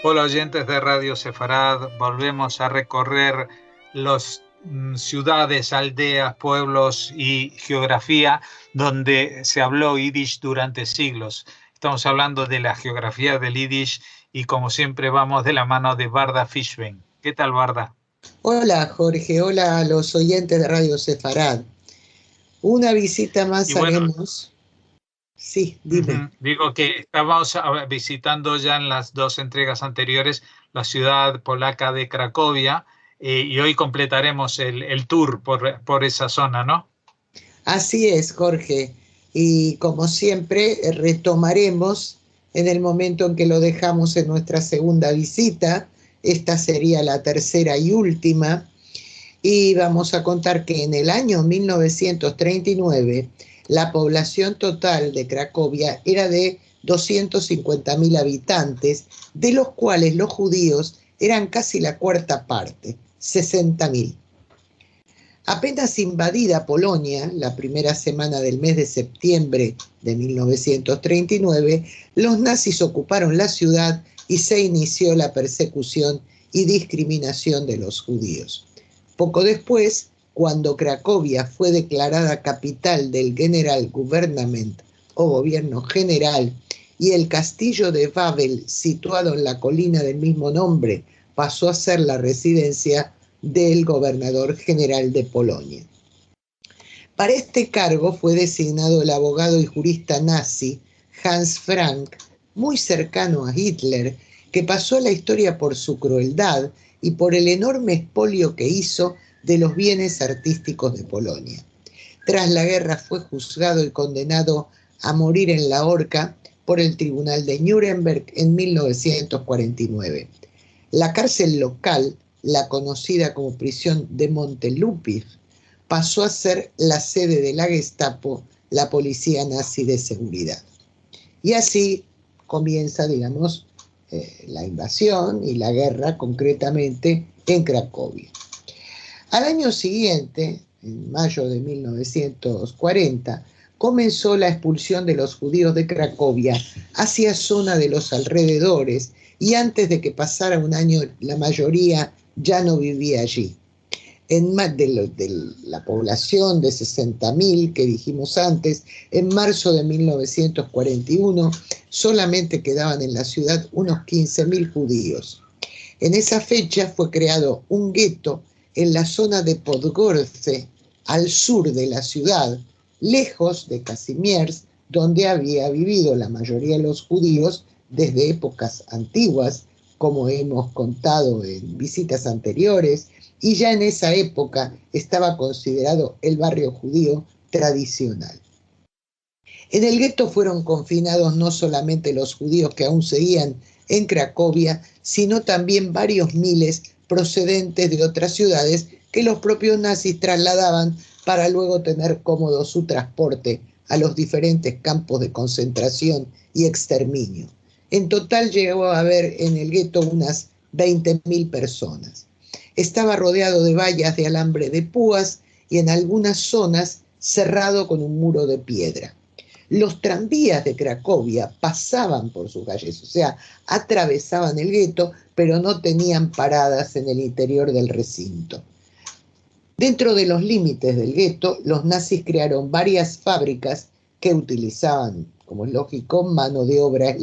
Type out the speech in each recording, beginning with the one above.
Hola oyentes de Radio Sefarad, volvemos a recorrer las ciudades, aldeas, pueblos y geografía donde se habló yiddish durante siglos. Estamos hablando de la geografía del yiddish y como siempre vamos de la mano de Varda Fishbein. ¿Qué tal, Varda? Hola Jorge, hola a los oyentes de Radio Sefarad. Una visita Y más bueno, haremos. Sí, dime. digo que estábamos visitando ya en las dos entregas anteriores la ciudad polaca de Cracovia, y hoy completaremos el tour por esa zona, ¿no? Así es, Jorge. Y como siempre, retomaremos en el momento en que lo dejamos en nuestra segunda visita. Esta sería la tercera y última. Y vamos a contar que en el año 1939 la población total de Cracovia era de 250.000 habitantes, de los cuales los judíos eran casi la cuarta parte, 60.000. Apenas invadida Polonia, la primera semana del mes de septiembre de 1939, los nazis ocuparon la ciudad y se inició la persecución y discriminación de los judíos. Poco después, cuando Cracovia fue declarada capital del Generalgouvernement o gobierno general y el castillo de Wawel, situado en la colina del mismo nombre, pasó a ser la residencia del gobernador general de Polonia. Para este cargo fue designado el abogado y jurista nazi Hans Frank, muy cercano a Hitler, que pasó a la historia por su crueldad y por el enorme expolio que hizo de los bienes artísticos de Polonia. Tras la guerra fue juzgado y condenado a morir en la horca por el Tribunal de Nuremberg en 1949. La cárcel local, la conocida como prisión de Montelupich, pasó a ser la sede de la Gestapo, la policía nazi de seguridad. Y así comienza, digamos, la invasión y la guerra concretamente en Cracovia. Al año siguiente, en mayo de 1940, comenzó la expulsión de los judíos de Cracovia hacia zona de los alrededores y antes de que pasara un año la mayoría ya no vivía allí. En más de la población de 60.000 que dijimos antes, en marzo de 1941 solamente quedaban en la ciudad unos 15.000 judíos. En esa fecha fue creado un gueto en la zona de Podgorce, al sur de la ciudad, lejos de Kazimierz, donde había vivido la mayoría de los judíos desde épocas antiguas, como hemos contado en visitas anteriores, y ya en esa época estaba considerado el barrio judío tradicional. En el gueto fueron confinados no solamente los judíos que aún seguían en Cracovia, sino también varios miles procedentes de otras ciudades que los propios nazis trasladaban para luego tener cómodo su transporte a los diferentes campos de concentración y exterminio. En total llegó a haber en el gueto unas 20.000 personas. Estaba rodeado de vallas de alambre de púas y en algunas zonas cerrado con un muro de piedra. Los tranvías de Cracovia pasaban por sus calles, o sea, atravesaban el gueto, pero no tenían paradas en el interior del recinto. Dentro de los límites del gueto, los nazis crearon varias fábricas que utilizaban, como es lógico, mano de obra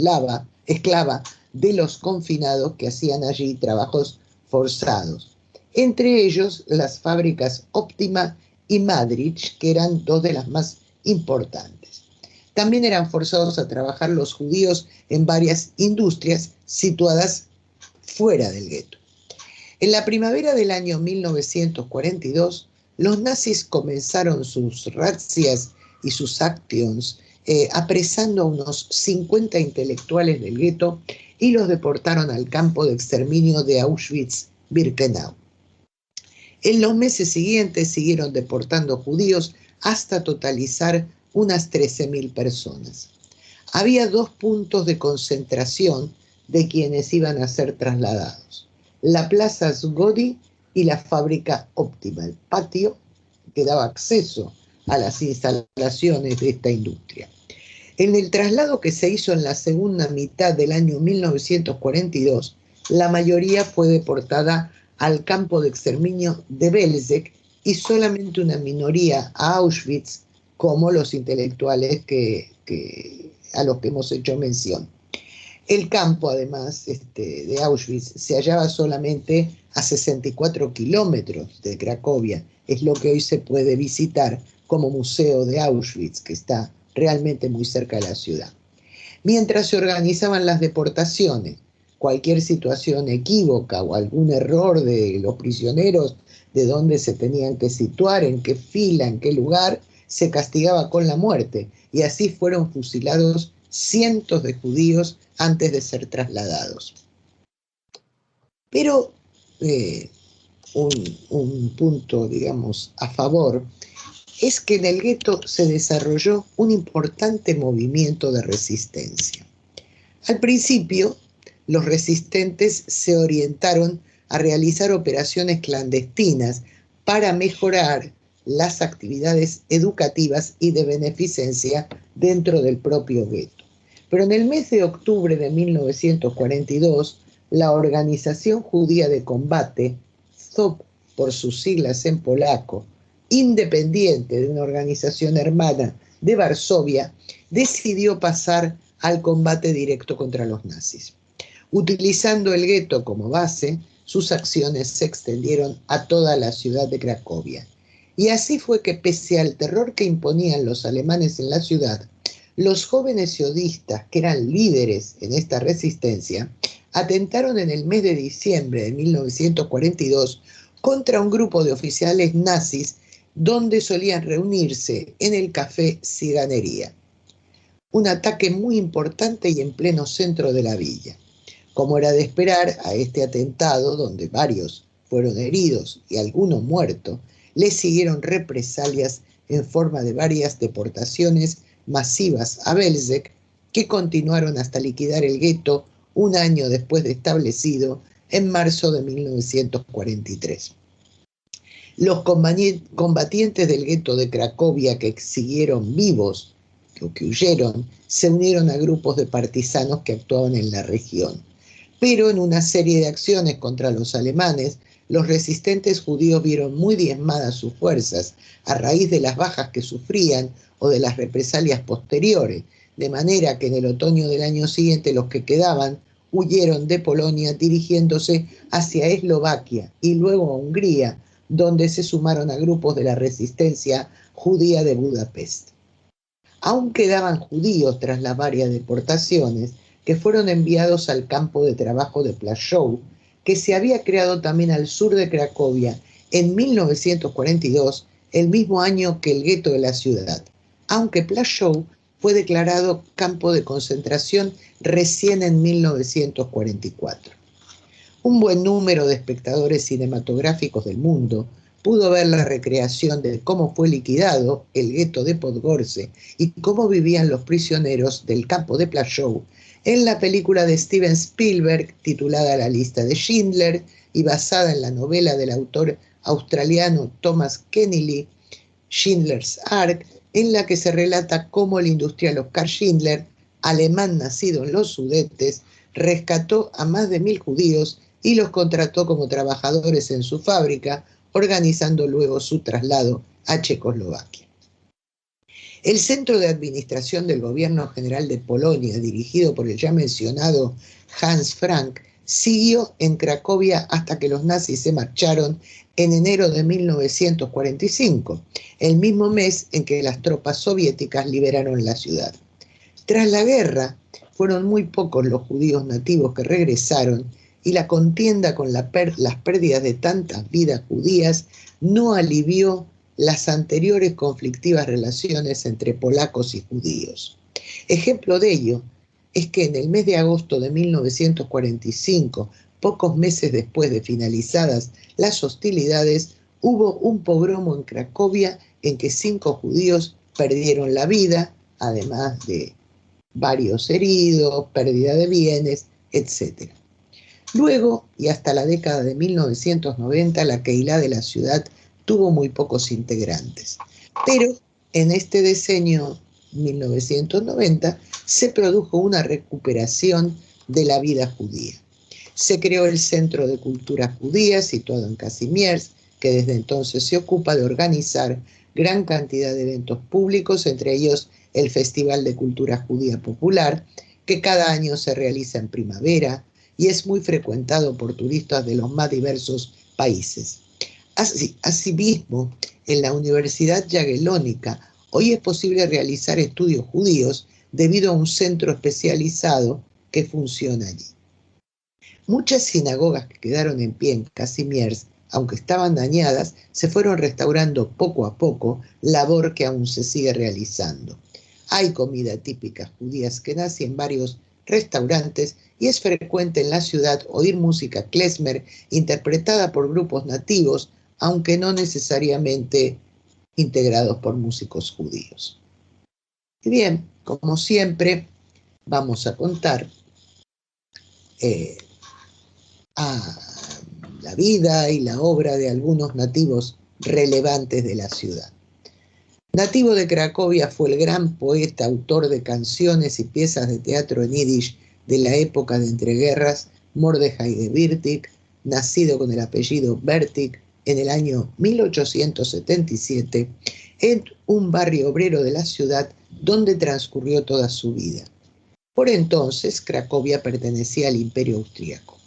esclava de los confinados que hacían allí trabajos forzados. Entre ellos, las fábricas Optima y Madrich, que eran dos de las más importantes. También eran forzados a trabajar los judíos en varias industrias situadas fuera del gueto. En la primavera del año 1942, los nazis comenzaron sus razzias y sus actions, apresando a unos 50 intelectuales del gueto y los deportaron al campo de exterminio de Auschwitz-Birkenau. En los meses siguientes siguieron deportando judíos hasta totalizar unas 13.000 personas. Había dos puntos de concentración de quienes iban a ser trasladados: la Plaza Zgody y la fábrica Optima, el patio que daba acceso a las instalaciones de esta industria. En el traslado que se hizo en la segunda mitad del año 1942, La mayoría fue deportada al campo de exterminio de Belzec y solamente una minoría a Auschwitz, como los intelectuales a los que hemos hecho mención. El campo, además, de Auschwitz se hallaba solamente a 64 kilómetros de Cracovia. Es lo que hoy se puede visitar como Museo de Auschwitz, que está realmente muy cerca de la ciudad. Mientras se organizaban las deportaciones, cualquier situación equívoca o algún error de los prisioneros de dónde se tenían que situar, en qué fila, en qué lugar, se castigaba con la muerte. Y así fueron fusilados cientos de judíos antes de ser trasladados. Pero un punto, digamos, a favor es que en el gueto se desarrolló un importante movimiento de resistencia. Al principio, los resistentes se orientaron a realizar operaciones clandestinas para mejorar las actividades educativas y de beneficencia dentro del propio gueto. Pero en el mes de octubre de 1942, la Organización Judía de Combate, ZOP por sus siglas en polaco, independiente de una organización hermana de Varsovia, decidió pasar al combate directo contra los nazis. Utilizando el gueto como base, sus acciones se extendieron a toda la ciudad de Cracovia. Y así fue que, pese al terror que imponían los alemanes en la ciudad, los jóvenes siodistas, que eran líderes en esta resistencia, atentaron en el mes de diciembre de 1942 contra un grupo de oficiales nazis donde solían reunirse en el café Ciganería. Un ataque muy importante y en pleno centro de la villa. Como era de esperar, a este atentado, donde varios fueron heridos y algunos muertos, le siguieron represalias en forma de varias deportaciones masivas a Belzec, que continuaron hasta liquidar el gueto un año después de establecido, en marzo de 1943. Los combatientes del gueto de Cracovia que siguieron vivos o que huyeron se unieron a grupos de partisanos que actuaban en la región. Pero en una serie de acciones contra los alemanes, los resistentes judíos vieron muy diezmadas sus fuerzas a raíz de las bajas que sufrían o de las represalias posteriores, de manera que en el otoño del año siguiente los que quedaban huyeron de Polonia dirigiéndose hacia Eslovaquia y luego a Hungría, donde se sumaron a grupos de la resistencia judía de Budapest. Aún quedaban judíos tras las varias deportaciones que fueron enviados al campo de trabajo de Plaszow, que se había creado también al sur de Cracovia en 1942, el mismo año que el gueto de la ciudad, aunque Plaszow fue declarado campo de concentración recién en 1944. Un buen número de espectadores cinematográficos del mundo pudo ver la recreación de cómo fue liquidado el gueto de Podgorce y cómo vivían los prisioneros del campo de Plaszow en la película de Steven Spielberg titulada La lista de Schindler y basada en la novela del autor australiano Thomas Keneally, Schindler's Ark, en la que se relata cómo el industrial Oskar Schindler, alemán nacido en los Sudetes, rescató a más de 1.000 judíos y los contrató como trabajadores en su fábrica, organizando luego su traslado a Checoslovaquia. El Centro de Administración del Gobierno General de Polonia, dirigido por el ya mencionado Hans Frank, siguió en Cracovia hasta que los nazis se marcharon en enero de 1945, el mismo mes en que las tropas soviéticas liberaron la ciudad. Tras la guerra, fueron muy pocos los judíos nativos que regresaron y la contienda con las pérdidas de tantas vidas judías no alivió las anteriores conflictivas relaciones entre polacos y judíos. Ejemplo de ello es que en el mes de agosto de 1945, pocos meses después de finalizadas las hostilidades, hubo un pogromo en Cracovia en que 5 judíos perdieron la vida, además de varios heridos, pérdida de bienes, etc. Luego, y hasta la década de 1990, la Keilah de la ciudad tuvo muy pocos integrantes. Pero en este decenio 1990 se produjo una recuperación de la vida judía. Se creó el Centro de Cultura Judía, situado en Kazimierz, que desde entonces se ocupa de organizar gran cantidad de eventos públicos, entre ellos el Festival de Cultura Judía Popular, que cada año se realiza en primavera y es muy frecuentado por turistas de los más diversos países. Asimismo, en la Universidad Jagellónica hoy es posible realizar estudios judíos debido a un centro especializado que funciona allí. Muchas sinagogas que quedaron en pie en Kazimierz, aunque estaban dañadas, se fueron restaurando poco a poco, labor que aún se sigue realizando. Hay comida típica judía askenazí en varios restaurantes y es frecuente en la ciudad oír música klezmer interpretada por grupos nativos, aunque no necesariamente integrados por músicos judíos. Y bien, como siempre, vamos a contar a la vida y la obra de algunos nativos relevantes de la ciudad. Nativo de Cracovia, fue el gran poeta, autor de canciones y piezas de teatro en yiddish de la época de entreguerras, Mordechai Gewirtig, nacido con el apellido Bertig en el año 1877, en un barrio obrero de la ciudad donde transcurrió toda su vida. Por entonces, Cracovia pertenecía al Imperio Austríaco.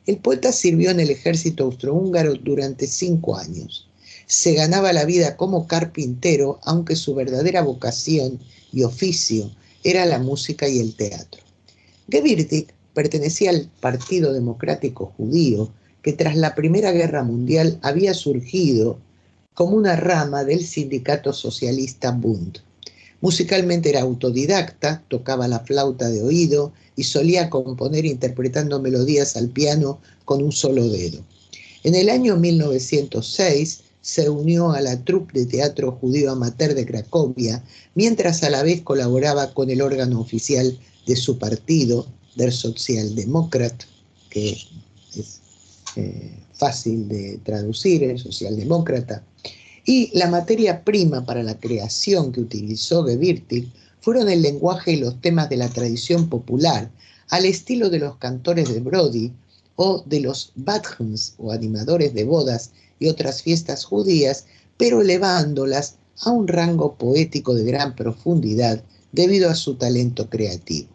El poeta sirvió en el ejército austrohúngaro durante 5 años. Se ganaba la vida como carpintero, aunque su verdadera vocación y oficio era la música y el teatro. Gewirtig pertenecía al Partido Democrático Judío, que tras la Primera Guerra Mundial había surgido como una rama del sindicato socialista Bund. Musicalmente era autodidacta, tocaba la flauta de oído y solía componer interpretando melodías al piano con un solo dedo. En el año 1906 se unió a la troupe de teatro judío amateur de Cracovia, mientras a la vez colaboraba con el órgano oficial de su partido, Der Sozialdemokrat, que es fácil de traducir, el socialdemócrata. Y la materia prima para la creación que utilizó Gewirtig fueron el lenguaje y los temas de la tradición popular, al estilo de los cantores de Brody o de los badhans o animadores de bodas y otras fiestas judías, pero elevándolas a un rango poético de gran profundidad debido a su talento creativo.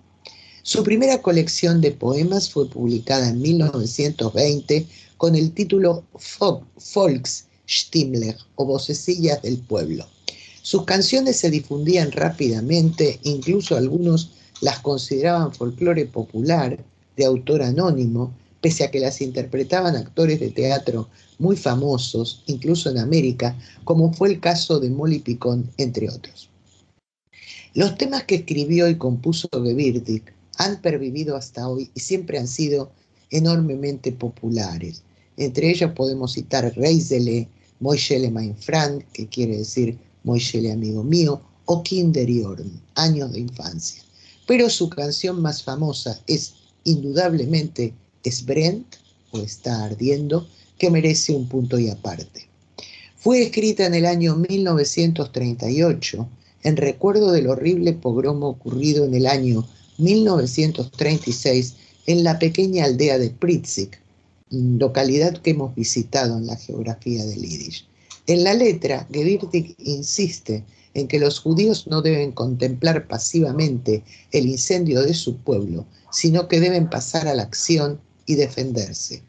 Su primera colección de poemas fue publicada en 1920 con el título Volksstimmler o Vocecillas del Pueblo. Sus canciones se difundían rápidamente, incluso algunos las consideraban folclore popular de autor anónimo, pese a que las interpretaban actores de teatro muy famosos, incluso en América, como fue el caso de Molly Picon, entre otros. Los temas que escribió y compuso Gewirtig han pervivido hasta hoy y siempre han sido enormemente populares. Entre ellos podemos citar Reisele, Moishele mein Freund, que quiere decir Moishele amigo mío, o Kinderjorn, años de infancia. Pero su canción más famosa es indudablemente Es Brennt, o Está ardiendo, que merece un punto y aparte. Fue escrita en el año 1938, en recuerdo del horrible pogromo ocurrido en el año 1936 en la pequeña aldea de Pritzig, localidad que hemos visitado en la geografía del Yiddish. En la letra, Gewirtig insiste en que los judíos no deben contemplar pasivamente el incendio de su pueblo, sino que deben pasar a la acción y defenderse.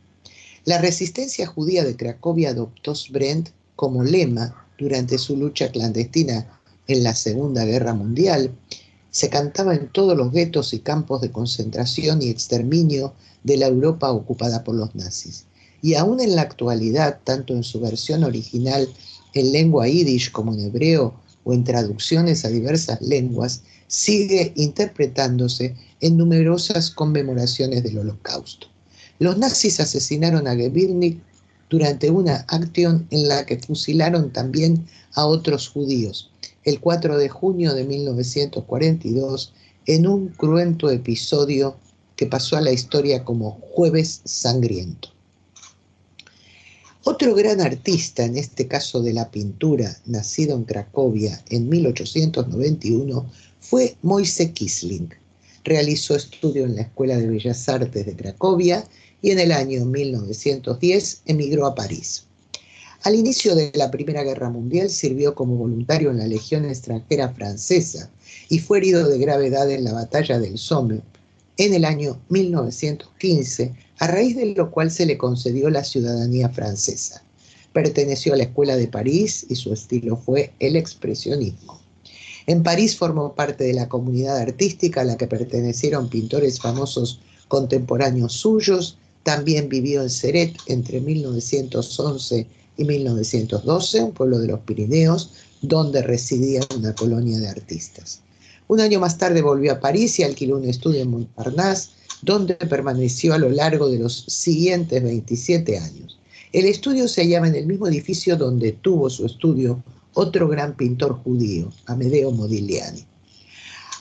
La resistencia judía de Cracovia adoptó Brennt como lema durante su lucha clandestina en la Segunda Guerra Mundial. Se cantaba en todos los guetos y campos de concentración y exterminio de la Europa ocupada por los nazis. Y aún en la actualidad, tanto en su versión original en lengua yiddish como en hebreo o en traducciones a diversas lenguas, sigue interpretándose en numerosas conmemoraciones del Holocausto. Los nazis asesinaron a Gewirtig durante una acción en la que fusilaron también a otros judíos, el 4 de junio de 1942, en un cruento episodio que pasó a la historia como Jueves Sangriento. Otro gran artista, en este caso de la pintura, nacido en Cracovia en 1891, fue Moise Kisling. Realizó estudio en la Escuela de Bellas Artes de Cracovia y en el año 1910 emigró a París. Al inicio de la Primera Guerra Mundial sirvió como voluntario en la Legión extranjera francesa y fue herido de gravedad en la batalla del Somme en el año 1915, a raíz de lo cual se le concedió la ciudadanía francesa. Perteneció a la Escuela de París y su estilo fue el expresionismo. En París formó parte de la comunidad artística a la que pertenecieron pintores famosos contemporáneos suyos. También vivió en Céret entre 1911 y 1912, un pueblo de los Pirineos, donde residía una colonia de artistas. Un año más tarde volvió a París y alquiló un estudio en Montparnasse, donde permaneció a lo largo de los siguientes 27 años. El estudio se hallaba en el mismo edificio donde tuvo su estudio otro gran pintor judío, Amedeo Modigliani.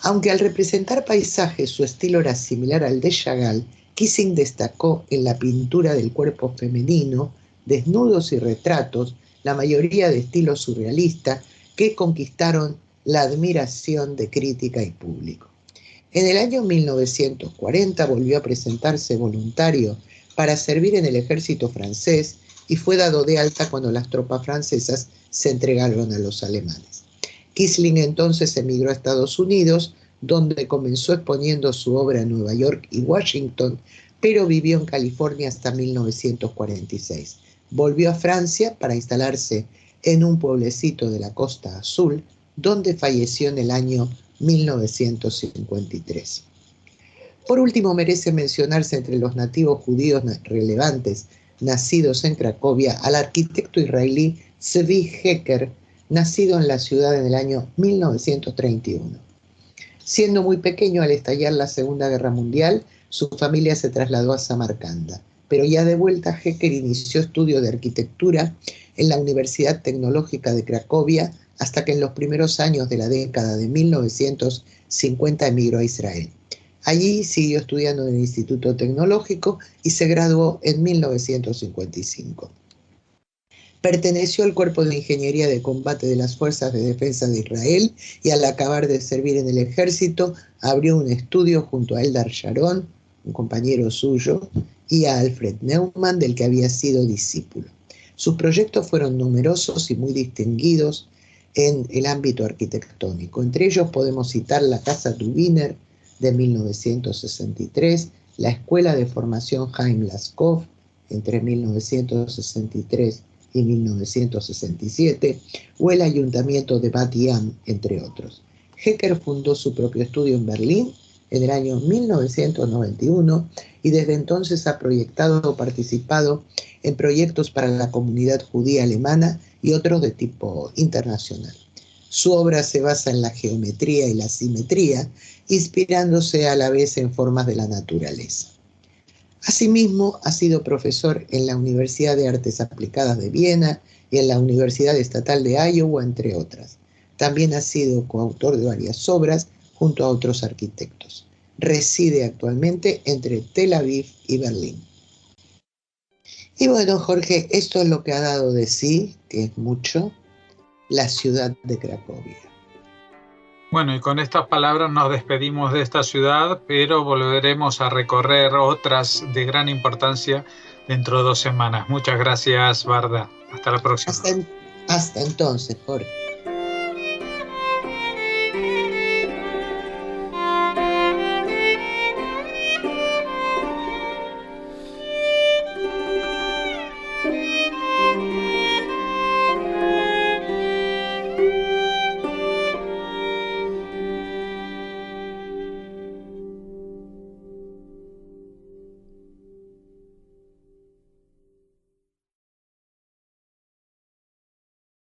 Aunque al representar paisajes su estilo era similar al de Chagall, Kissing destacó en la pintura del cuerpo femenino, desnudos y retratos, la mayoría de estilo surrealista, que conquistaron la admiración de crítica y público. En el año 1940 volvió a presentarse voluntario para servir en el ejército francés y fue dado de alta cuando las tropas francesas se entregaron a los alemanes. Kissing entonces emigró a Estados Unidos, donde comenzó exponiendo su obra en Nueva York y Washington, pero vivió en California hasta 1946. Volvió a Francia para instalarse en un pueblecito de la Costa Azul, donde falleció en el año 1953. Por último, merece mencionarse entre los nativos judíos relevantes nacidos en Cracovia al arquitecto israelí Zvi Hecker, nacido en la ciudad en el año 1931. Siendo muy pequeño al estallar la Segunda Guerra Mundial, su familia se trasladó a Samarcanda, pero ya de vuelta Hecker inició estudios de arquitectura en la Universidad Tecnológica de Cracovia hasta que en los primeros años de la década de 1950 emigró a Israel. Allí siguió estudiando en el Instituto Tecnológico y se graduó en 1955. Perteneció al Cuerpo de Ingeniería de Combate de las Fuerzas de Defensa de Israel y al acabar de servir en el ejército abrió un estudio junto a Eldar Sharon, un compañero suyo, y a Alfred Neumann, del que había sido discípulo. Sus proyectos fueron numerosos y muy distinguidos en el ámbito arquitectónico. Entre ellos podemos citar la Casa Dubiner de 1963, la Escuela de Formación Haim Laskov entre 1963 y 1967, o el Ayuntamiento de Bat Yam, entre otros. Hecker fundó su propio estudio en Berlín en el año 1991 y desde entonces ha proyectado o participado en proyectos para la comunidad judía alemana y otros de tipo internacional. Su obra se basa en la geometría y la simetría, inspirándose a la vez en formas de la naturaleza. Asimismo, ha sido profesor en la Universidad de Artes Aplicadas de Viena y en la Universidad Estatal de Iowa, entre otras. También ha sido coautor de varias obras junto a otros arquitectos. Reside actualmente entre Tel Aviv y Berlín. Y bueno, Jorge, esto es lo que ha dado de sí, que es mucho, la ciudad de Cracovia. Bueno, y con estas palabras nos despedimos de esta ciudad, pero volveremos a recorrer otras de gran importancia dentro de 2 semanas. Muchas gracias, Varda. Hasta la próxima. Hasta entonces, Jorge.